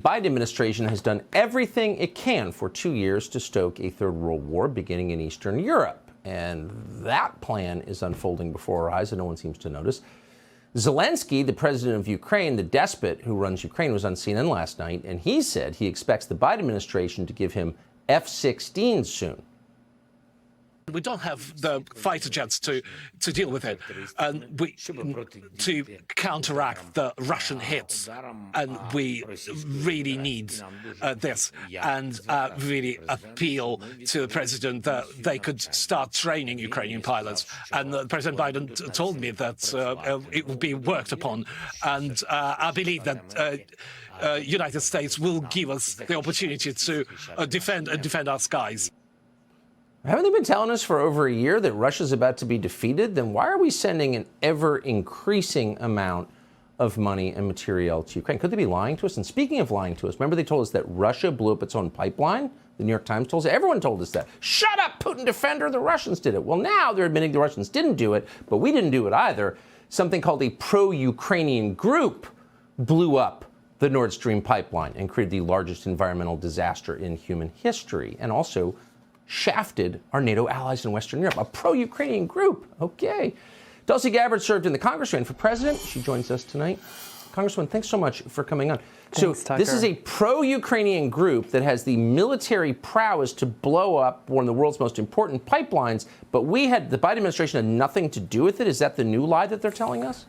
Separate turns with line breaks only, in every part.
Biden administration has done everything it can for 2 years to stoke a third world war beginning in Eastern Europe. And that plan is unfolding before our eyes, and no one seems to notice. Zelensky, the president of Ukraine, the despot who runs Ukraine, was on CNN last night, and he said he expects the Biden administration to give him F-16s soon.
We don't have the fighter jets to deal with it, and to counteract the Russian hits, and we really need this, and really appeal to the president that they could start training Ukrainian pilots. And President Biden told me that it will be worked upon, and I believe that United States will give us the opportunity to defend our skies.
Haven't they been telling us for over a year that Russia's about to be defeated? Then why are we sending an ever-increasing amount of money and material to Ukraine? Could they be lying to us? And speaking of lying to us, remember they told us that Russia blew up its own pipeline? The New York Times told us. Everyone told us that. Shut up, Putin defender, the Russians did it. Well, now they're admitting the Russians didn't do it, but we didn't do it either. Something called a pro-Ukrainian group blew up the Nord Stream pipeline and created the largest environmental disaster in human history, and also shafted our NATO allies in Western Europe, a pro-Ukrainian group. Okay. Tulsi Gabbard served in the Congress, ran for president. She joins us tonight. Congresswoman, thanks so much for coming on.
Thanks, Tucker.
This is a pro-Ukrainian group that has the military prowess to blow up one of the world's most important pipelines, but the Biden administration had nothing to do with it. Is that the new lie that they're telling us?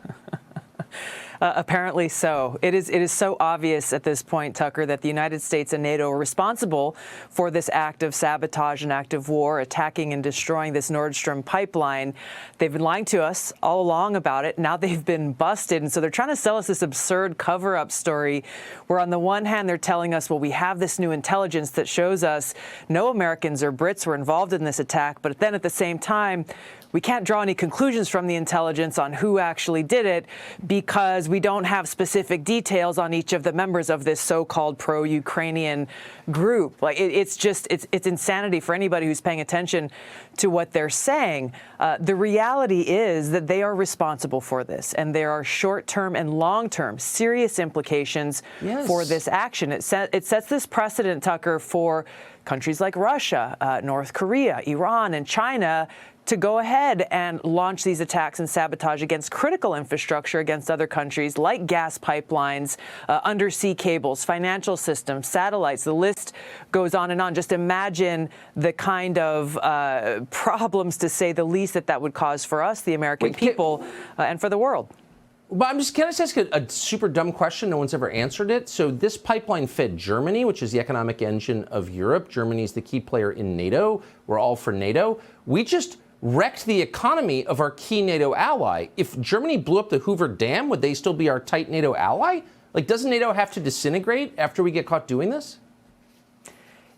Apparently so. It is so obvious at this point, Tucker, that the United States and NATO are responsible for this act of sabotage and act of war, attacking and destroying this Nord Stream pipeline. They've been lying to us all along about it. Now they've been busted. And so they're trying to sell us this absurd cover-up story where on the one hand, they're telling us, well, we have this new intelligence that shows us no Americans or Brits were involved in this attack. But then at the same time, we can't draw any conclusions from the intelligence on who actually did it because we don't have specific details on each of the members of this so-called pro-Ukrainian group. Like it's insanity for anybody who's paying attention to what they're saying. The reality is that they are responsible for this, and there are short-term and long-term serious implications for this action. It sets this precedent, Tucker, for countries like Russia, North Korea, Iran, and China to go ahead and launch these attacks and sabotage against critical infrastructure against other countries like gas pipelines, undersea cables, financial systems, satellites. The list goes on and on. Just imagine the kind of problems, to say the least, that would cause for us, the American people, and for the world.
But can I just ask a super dumb question? No one's ever answered it. So this pipeline fed Germany, which is the economic engine of Europe. Germany is the key player in NATO. We're all for NATO. We just wrecked the economy of our key NATO ally. If Germany blew up the Hoover Dam, would they still be our tight NATO ally? Like, doesn't NATO have to disintegrate after we get caught doing this?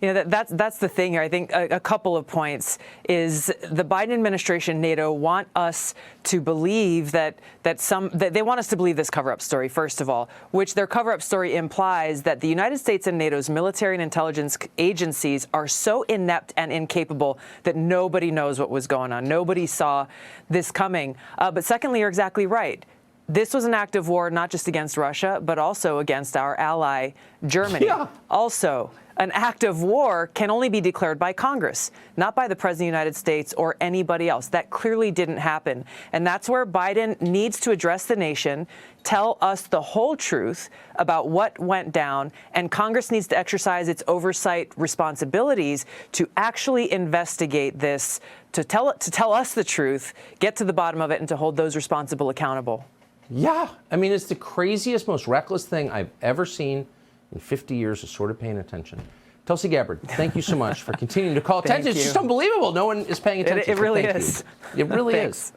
You know, that's the thing here. I think a couple of points is the Biden administration, NATO want us to believe that they want us to believe this cover-up story, first of all, which their cover-up story implies that the United States and NATO's military and intelligence agencies are so inept and incapable that nobody knows what was going on. Nobody saw this coming. But secondly, you're exactly right. This was an act of war not just against Russia, but also against our ally, Germany. Yeah. Also, an act of war can only be declared by Congress, not by the President of the United States or anybody else. That clearly didn't happen. And that's where Biden needs to address the nation, tell us the whole truth about what went down, and Congress needs to exercise its oversight responsibilities to actually investigate this, to tell us the truth, get to the bottom of it, and to hold those responsible accountable.
Yeah. I mean, it's the craziest, most reckless thing I've ever seen in 50 years of sort of paying attention. Tulsi Gabbard, thank you so much for continuing to call attention. It's just unbelievable. No one is paying attention.
It really is.
It really is.